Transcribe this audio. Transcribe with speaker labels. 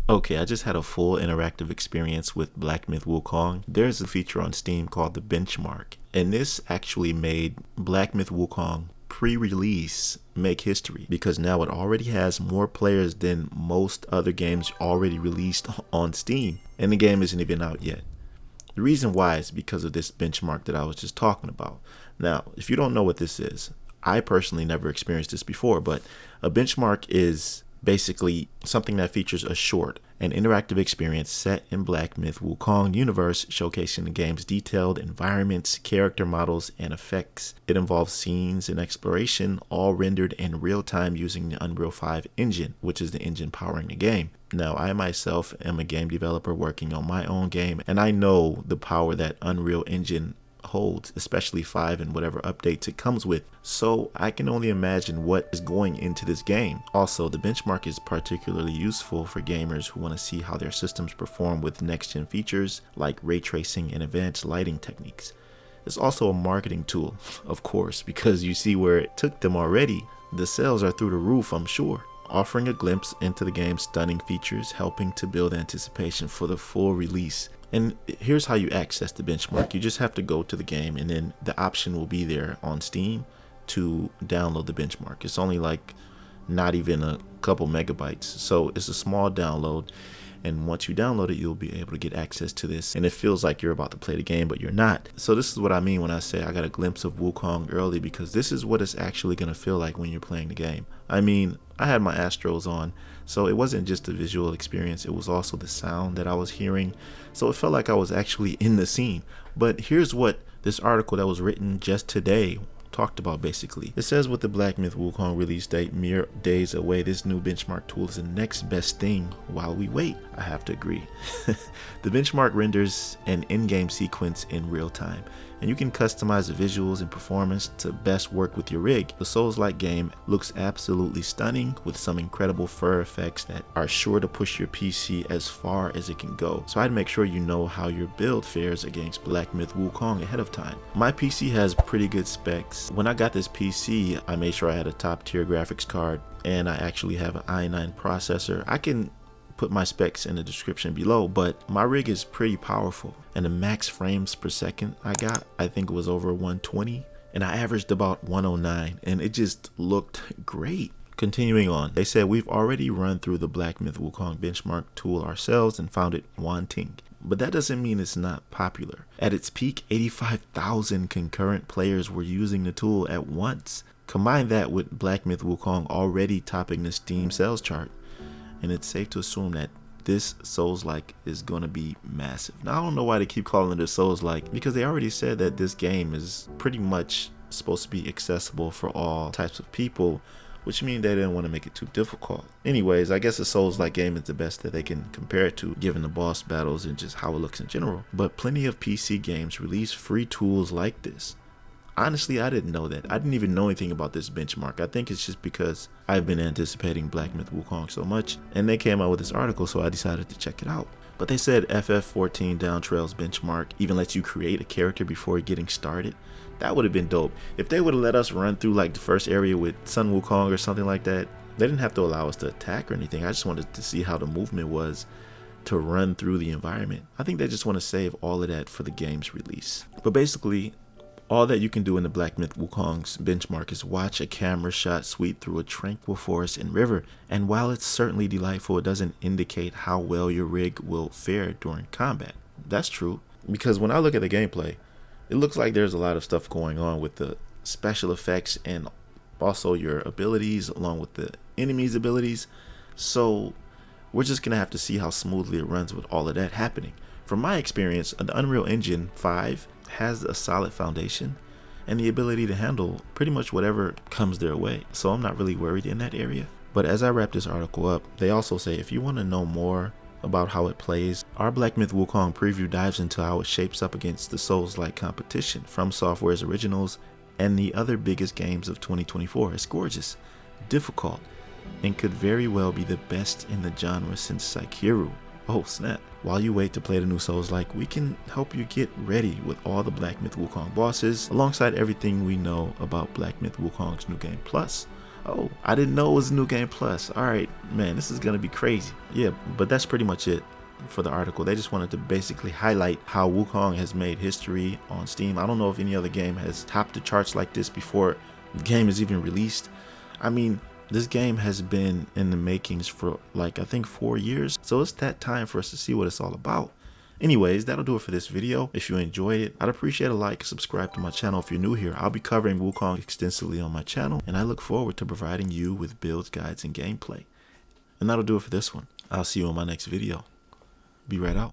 Speaker 1: Okay, I just had a full interactive experience with BlackMyth WuKong. There's a feature on Steam called the benchmark, and this actually made BlackMyth WuKong pre-release make history because now it already has more players than most other games already released on Steam, and the game isn't even out yet. The reason why is because of this benchmark that I was just talking about. Now, if you don't know what this is, I personally never experienced this before, but a benchmark is basically something that features a short, an interactive experience set in BlackMyth WuKong universe, showcasing the game's detailed environments, character models, and effects. It involves scenes and exploration, all rendered in real time using the Unreal 5 engine, which is the engine powering the game. Now, I myself am a game developer working on my own game, and I know the power that Unreal Engine holds, especially 5 and whatever updates it comes with. So I can only imagine what is going into this game. Also, the benchmark is particularly useful for gamers who want to see how their systems perform with next-gen features like ray tracing and advanced lighting techniques. It's also a marketing tool, of course, because you see where it took them already. The sales are through the roof, I'm sure, offering a glimpse into the game's stunning features, helping to build anticipation for the full release. And here's how you access the benchmark. You just have to go to the game, and then the option will be there on Steam to download the benchmark. It's only like not even a couple megabytes, so it's a small download, and once you download it, you'll be able to get access to this, and it feels like you're about to play the game, but you're not. So this is what I mean when I say I got a glimpse of WuKong early, because this is what it's actually going to feel like when you're playing the game. I mean, I had my Astros on, so it wasn't just a visual experience, it was also the sound that I was hearing, so it felt like I was actually in the scene. But here's what this article that was written just today talked about basically. It says, with the BlackMyth WuKong release date mere days away, this new benchmark tool is the next best thing while we wait. I have to agree. The benchmark renders an in-game sequence in real time, and you can customize the visuals and performance to best work with your rig. The Souls-like game looks absolutely stunning with some incredible fur effects that are sure to push your PC as far as it can go. So I'd make sure you know how your build fares against BlackMyth WuKong ahead of time. My PC has pretty good specs. When I got this PC, I made sure I had a top tier graphics card, and I actually have an i9 processor. I can put my specs in the description below, but my rig is pretty powerful, and the max frames per second I got, I think it was over 120, and I averaged about 109, and it just looked great. Continuing on, they said, we've already run through the BlackMyth WuKong benchmark tool ourselves and found it wanting. But that doesn't mean it's not popular. At its peak, 85,000 concurrent players were using the tool at once. Combine that with BlackMyth WuKong already topping the Steam sales chart, and it's safe to assume that this Souls-like is going to be massive. Now, I don't know why they keep calling it a Souls-like, because they already said that this game is pretty much supposed to be accessible for all types of people, which means they didn't want to make it too difficult. Anyways, I guess a Souls-like game is the best that they can compare it to, given the boss battles and just how it looks in general. But plenty of PC games release free tools like this. Honestly, I didn't know that. I didn't even know anything about this benchmark. I think it's just because I've been anticipating BlackMyth WuKong so much, and they came out with this article, so I decided to check it out. But they said FF14 Downtrail's benchmark even lets you create a character before getting started. That would have been dope. If they would have let us run through like the first area with Sun Wukong or something like that, they didn't have to allow us to attack or anything. I just wanted to see how the movement was to run through the environment. I think they just want to save all of that for the game's release. But basically, all that you can do in the BlackMyth WuKong's benchmark is watch a camera shot sweep through a tranquil forest and river, and while it's certainly delightful, it doesn't indicate how well your rig will fare during combat. That's true, because when I look at the gameplay, it looks like there's a lot of stuff going on with the special effects and also your abilities along with the enemy's abilities, so we're just gonna have to see how smoothly it runs with all of that happening. From my experience, the Unreal Engine 5 has a solid foundation and the ability to handle pretty much whatever comes their way, so I'm not really worried in that area. But as I wrap this article up, they also say if you want to know more about how it plays, our BlackMyth WuKong preview dives into how it shapes up against the Souls-like competition from Software's originals and the other biggest games of 2024. It's gorgeous, difficult, and could very well be the best in the genre since Sekiro. Oh snap. While you wait to play the new Souls-like, we can help you get ready with all the BlackMyth WuKong bosses, alongside everything we know about BlackMyth WuKong's new game plus. Oh, I didn't know it was New Game Plus. All right, man, this is gonna be crazy. Yeah, but that's pretty much it for the article. They just wanted to basically highlight how WuKong has made history on Steam. I don't know if any other game has topped the charts like this before the game is even released. I mean, this game has been in the makings for like, I think 4 years. So it's that time for us to see what it's all about. Anyways, that'll do it for this video. If you enjoyed it, I'd appreciate a like, subscribe to my channel if you're new here. I'll be covering WuKong extensively on my channel, and I look forward to providing you with builds, guides, and gameplay. And that'll do it for this one. I'll see you in my next video. Be right out.